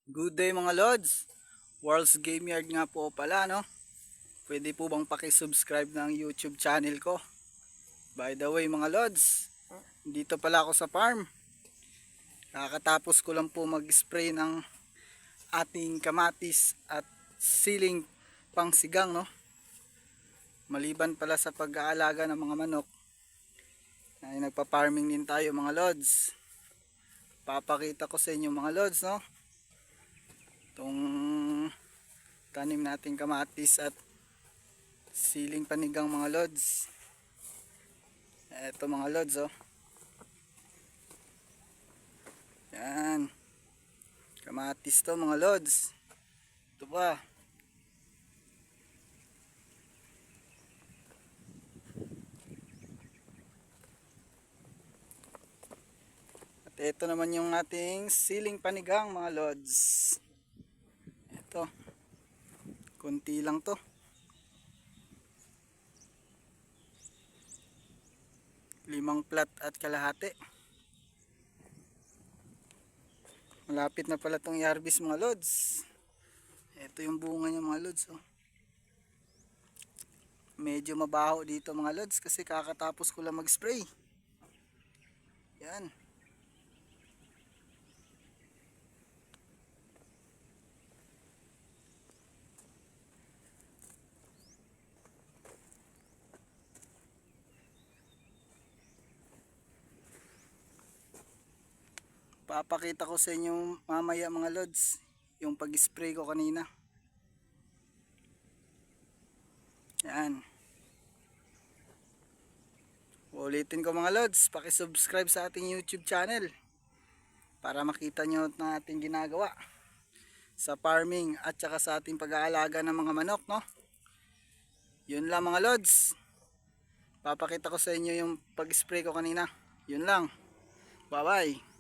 Good day mga Lods. World's Game Yard nga po pala, no? Pwede po bang paki-subscribe ng YouTube channel ko? By the way mga Lods, dito pala ako sa farm. Kakatapos ko lang po mag-spray ng ating kamatis at siling pangsigang, no? Maliban pala sa pag-aalaga ng mga manok, ay nagpa-farming din tayo mga Lods. Papakita ko sa inyo mga Lods, no? Itong tanim nating kamatis at siling panigang mga Lods. Ito mga Lods, oh. Yan. Kamatis to mga Lods. Ito pa. At ito naman yung ating siling panigang mga Lods. Ito. Kunti lang to. Limang plat at kalahati. Malapit na pala itong i-harvest mga Lods. Ito yung bunga niya mga Lods, oh. Medyo mabaho dito mga Lods kasi kakatapos ko lang mag-spray. Yan. Papakita ko sa inyo mamaya mga Lods yung pag-spray ko kanina. Yan. Ulitin ko mga Lods, paki-subscribe sa ating YouTube channel para makita nyo na ating ginagawa sa farming at saka sa ating pag-aalaga ng mga manok, no? Yun lang mga Lods. Papakita ko sa inyo yung pag-spray ko kanina. Yun lang. Bye bye.